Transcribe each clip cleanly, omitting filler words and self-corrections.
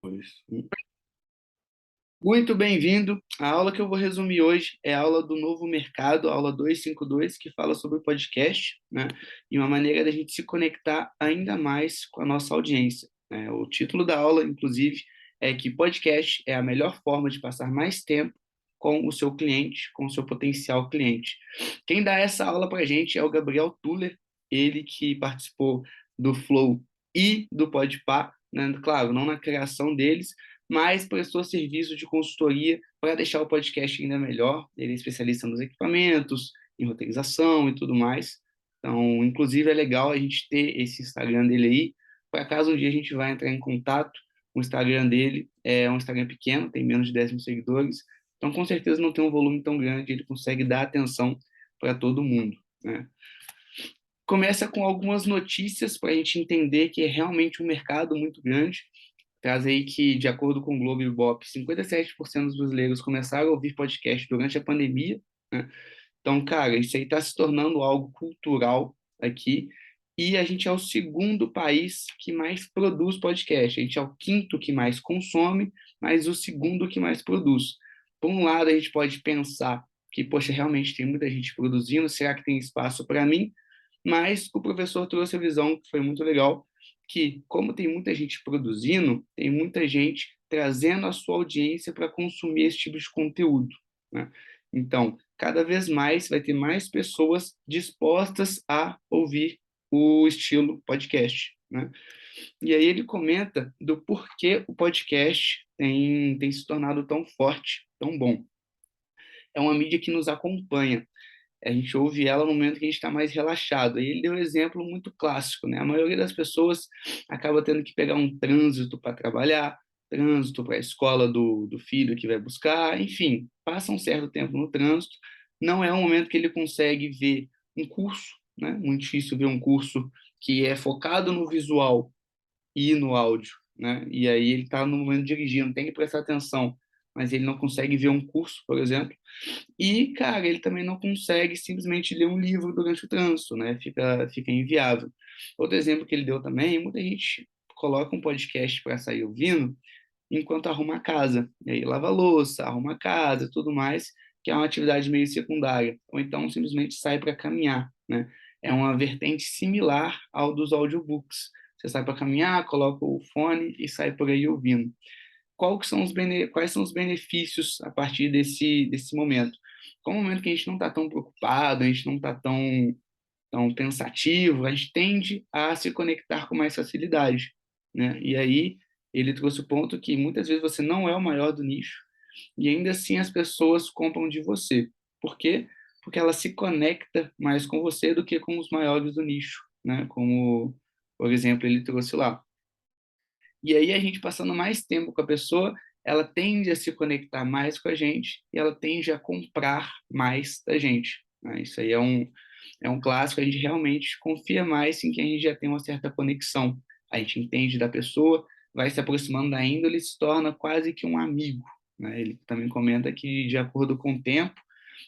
Pois. Muito bem-vindo. A aula que eu vou resumir hoje é a aula do Novo Mercado, a aula 252, que fala sobre podcast, né? E uma maneira da gente se conectar ainda mais com a nossa audiência, né? O título da aula, inclusive, é que podcast é a melhor forma de passar mais tempo com o seu cliente, com o seu potencial cliente. Quem dá essa aula para a gente é o Gabriel Tuller, ele que participou do Flow e do Podpah, né? Claro, não na criação deles, mas prestou serviço de consultoria para deixar o podcast ainda melhor. Ele é especialista nos equipamentos, em roteirização e tudo mais. Então, inclusive, é legal a gente ter esse Instagram dele aí, para caso um dia a gente vá entrar em contato. O Instagram dele é um Instagram pequeno, tem menos de 10 mil seguidores, então com certeza não tem um volume tão grande, ele consegue dar atenção para todo mundo, né? Começa com algumas notícias para a gente entender que é realmente um mercado muito grande. Traz aí que, de acordo com o Globo e o Ibope, 57% dos brasileiros começaram a ouvir podcast durante a pandemia, né? Então, cara, isso aí está se tornando algo cultural aqui. E a gente é o segundo país que mais produz podcast. A gente é o quinto que mais consome, mas o segundo que mais produz. Por um lado, a gente pode pensar que, poxa, realmente tem muita gente produzindo, será que tem espaço para mim? Mas o professor trouxe a visão que foi muito legal, que como tem muita gente produzindo, tem muita gente trazendo a sua audiência para consumir esse tipo de conteúdo, né? Então, cada vez mais vai ter mais pessoas dispostas a ouvir o estilo podcast, né? E aí ele comenta do porquê o podcast tem se tornado tão forte, tão bom. É uma mídia que nos acompanha. A gente ouve ela no momento que a gente está mais relaxado. E ele deu um exemplo muito clássico, né? A maioria das pessoas acaba tendo que pegar um trânsito para trabalhar, trânsito para a escola do filho que vai buscar, enfim, passa um certo tempo no trânsito. Não é um momento que ele consegue ver um curso, né? Muito difícil ver um curso que é focado no visual e no áudio, né? E aí ele está no momento dirigindo, tem que prestar atenção, mas ele não consegue ver um curso, por exemplo. E, cara, ele também não consegue simplesmente ler um livro durante o trânsito, né? Fica inviável. Outro exemplo que ele deu também, muita gente coloca um podcast para sair ouvindo enquanto arruma a casa. E aí lava a louça, arruma a casa e tudo mais, que é uma atividade meio secundária. Ou então simplesmente sai para caminhar, né? É uma vertente similar ao dos audiobooks. Você sai para caminhar, coloca o fone e sai por aí ouvindo. Quais são os benefícios a partir desse momento? Como é um momento que a gente não está tão preocupado, a gente não está tão pensativo, a gente tende a se conectar com mais facilidade, né? E aí ele trouxe o ponto que muitas vezes você não é o maior do nicho e ainda assim as pessoas compram de você. Por quê? Porque ela se conecta mais com você do que com os maiores do nicho, né? Como, por exemplo, ele trouxe lá. E aí a gente passando mais tempo com a pessoa, ela tende a se conectar mais com a gente e ela tende a comprar mais da gente, né? Isso aí é um clássico, a gente realmente confia mais em quem a gente já tem uma certa conexão. A gente entende da pessoa, vai se aproximando da índole e se torna quase que um amigo, né? Ele também comenta que, de acordo com o tempo,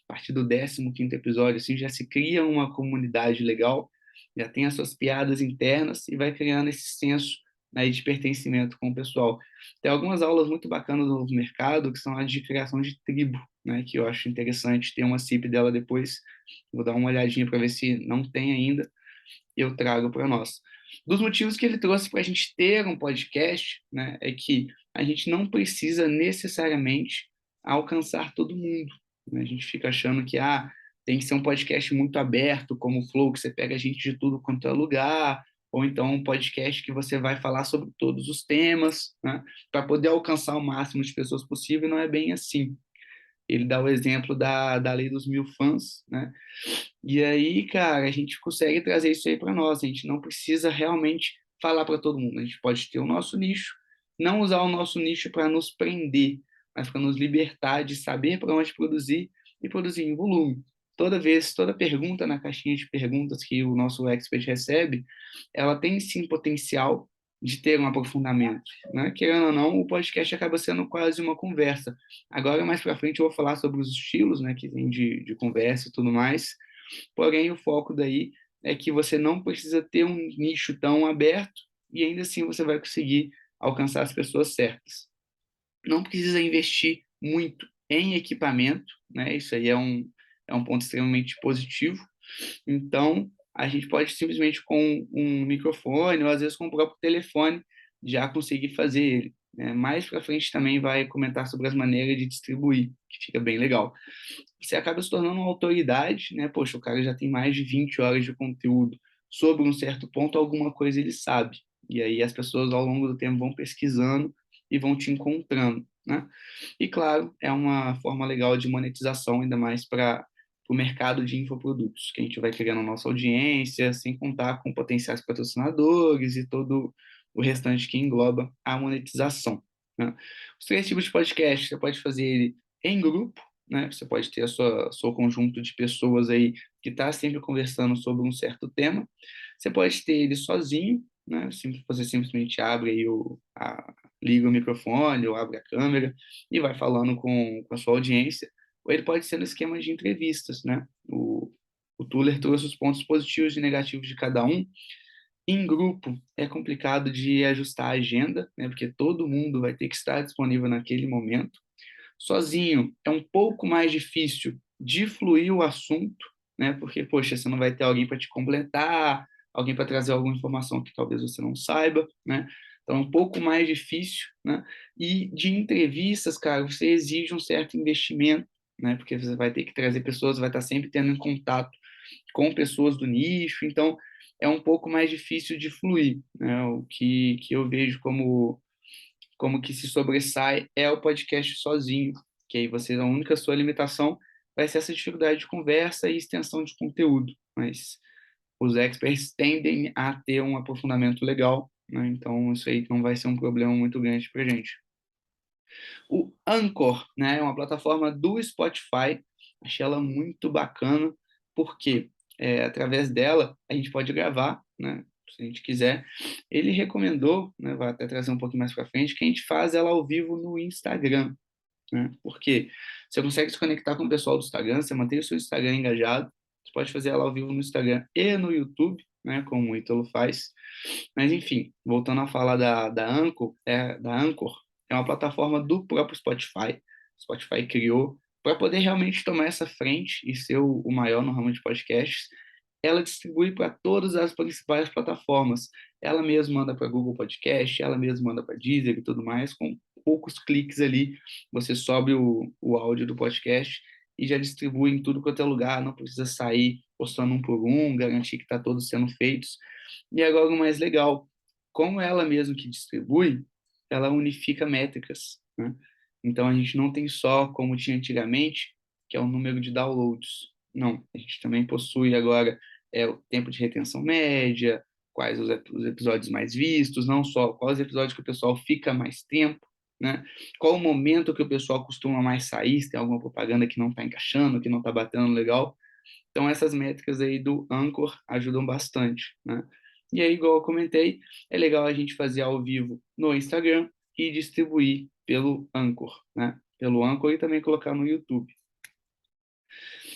a partir do 15º episódio, assim, já se cria uma comunidade legal, já tem as suas piadas internas e vai criando esse senso, né, de pertencimento com o pessoal. Tem algumas aulas muito bacanas no mercado, que são as de criação de tribo, né, que eu acho interessante. Tem uma CIP dela depois, vou dar uma olhadinha para ver se não tem ainda, eu trago para nós. Dos motivos que ele trouxe para a gente ter um podcast, né, é que a gente não precisa necessariamente alcançar todo mundo, né? A gente fica achando que tem que ser um podcast muito aberto, como o Flow, que você pega gente de tudo quanto é lugar, ou então um podcast que você vai falar sobre todos os temas, né, para poder alcançar o máximo de pessoas possível, e não é bem assim. Ele dá o exemplo da lei dos 1.000 fãs, né? E aí, cara, a gente consegue trazer isso aí para nós. A gente não precisa realmente falar para todo mundo. A gente pode ter o nosso nicho, não usar o nosso nicho para nos prender, mas para nos libertar de saber para onde produzir e produzir em volume. Toda pergunta na caixinha de perguntas que o nosso expert recebe, ela tem sim potencial de ter um aprofundamento, né? Querendo ou não, o podcast acaba sendo quase uma conversa. Agora, mais para frente, eu vou falar sobre os estilos, né, que tem de conversa e tudo mais. Porém, o foco daí é que você não precisa ter um nicho tão aberto e ainda assim você vai conseguir alcançar as pessoas certas. Não precisa investir muito em equipamento, né? Isso aí é um ponto extremamente positivo. Então, a gente pode simplesmente com um microfone ou às vezes com o próprio telefone já conseguir fazer ele, né? Mais para frente também vai comentar sobre as maneiras de distribuir, que fica bem legal. Você acaba se tornando uma autoridade, né? Poxa, o cara já tem mais de 20 horas de conteúdo sobre um certo ponto, alguma coisa ele sabe. E aí as pessoas ao longo do tempo vão pesquisando e vão te encontrando, né? E claro, é uma forma legal de monetização, ainda mais para o mercado de infoprodutos, que a gente vai criando nossa audiência, sem contar com potenciais patrocinadores e todo o restante que engloba a monetização, né? Os três tipos de podcast, você pode fazer ele em grupo, né? Você pode ter seu conjunto de pessoas aí que está sempre conversando sobre um certo tema. Você pode ter ele sozinho, né? Você simplesmente abre aí liga o microfone ou abre a câmera e vai falando com a sua audiência. Ou ele pode ser no esquema de entrevistas, né? O Tuller trouxe os pontos positivos e negativos de cada um. Em grupo é complicado de ajustar a agenda, né? Porque todo mundo vai ter que estar disponível naquele momento. Sozinho é um pouco mais difícil de fluir o assunto, né? Porque, poxa, você não vai ter alguém para te completar, alguém para trazer alguma informação que talvez você não saiba, né? Então é um pouco mais difícil, né? E de entrevistas, cara, você exige um certo investimento, né? Porque você vai ter que trazer pessoas, vai estar sempre tendo em contato com pessoas do nicho, então é um pouco mais difícil de fluir, né? O que eu vejo como que se sobressai é o podcast sozinho, que aí você, a única sua limitação vai ser essa dificuldade de conversa e extensão de conteúdo, mas os experts tendem a ter um aprofundamento legal, né? Então isso aí não vai ser um problema muito grande para gente. O Anchor, né, é uma plataforma do Spotify, achei ela muito bacana, porque através dela a gente pode gravar, né, se a gente quiser. Ele recomendou, né, vai até trazer um pouquinho mais para frente, que a gente faz ela ao vivo no Instagram, né, porque você consegue se conectar com o pessoal do Instagram, você mantém o seu Instagram engajado, você pode fazer ela ao vivo no Instagram e no YouTube, né, como o Ítalo faz. Mas, enfim, voltando a falar da Anchor, é uma plataforma do próprio Spotify. O Spotify criou para poder realmente tomar essa frente e ser o maior no ramo de podcasts. Ela distribui para todas as principais plataformas. Ela mesma manda para Google Podcast, ela mesma manda para Deezer e tudo mais. Com poucos cliques ali, você sobe o áudio do podcast e já distribui em tudo quanto é lugar. Não precisa sair postando um por um, garantir que está todos sendo feitos. E agora o mais legal, como ela mesmo que distribui, ela unifica métricas, né? Então a gente não tem só, como tinha antigamente, que é o número de downloads. Não, a gente também possui agora o tempo de retenção média, quais os episódios mais vistos, não só quais os episódios que o pessoal fica mais tempo, né? Qual o momento que o pessoal costuma mais sair, se tem alguma propaganda que não está encaixando, que não está batendo legal. Então, essas métricas aí do Anchor ajudam bastante, né? E aí, igual eu comentei, é legal a gente fazer ao vivo no Instagram e distribuir pelo Anchor, né? Pelo Anchor e também colocar no YouTube.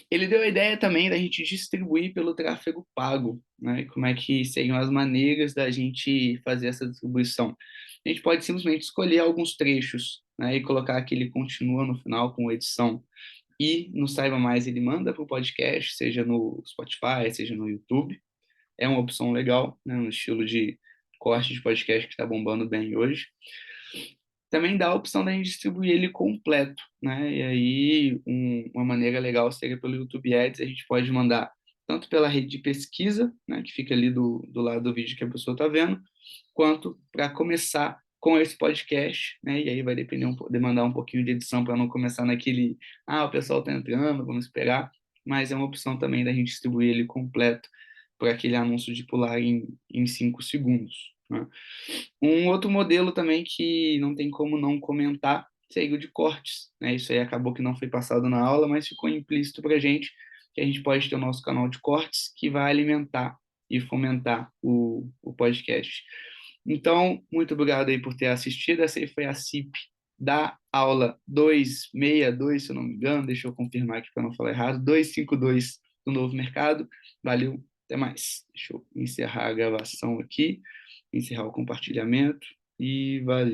Ele deu a ideia também da gente distribuir pelo tráfego pago, né? Como é que seriam as maneiras da gente fazer essa distribuição. A gente pode simplesmente escolher alguns trechos, né? E colocar que ele continua no final com edição e no Saiba Mais ele manda para o podcast, seja no Spotify, seja no YouTube. É uma opção legal, né, no estilo de corte de podcast que está bombando bem hoje. Também dá a opção da gente distribuir ele completo, né? E aí uma maneira legal seria pelo YouTube Ads, a gente pode mandar tanto pela rede de pesquisa, né, que fica ali do lado do vídeo que a pessoa está vendo, quanto para começar com esse podcast, né? E aí vai demandar um pouquinho de edição para não começar naquele, o pessoal está entrando, vamos esperar, mas é uma opção também da gente distribuir ele completo para aquele anúncio de pular em 5 segundos, né? Um outro modelo também que não tem como não comentar seria o de cortes, né? Isso aí acabou que não foi passado na aula, mas ficou implícito para a gente que a gente pode ter o nosso canal de cortes que vai alimentar e fomentar o podcast. Então, muito obrigado aí por ter assistido. Essa aí foi a CIP da aula 262, se eu não me engano, deixa eu confirmar aqui para não falar errado, 252 do Novo Mercado. Valeu, até mais. Deixa eu encerrar a gravação aqui, encerrar o compartilhamento. e valeu.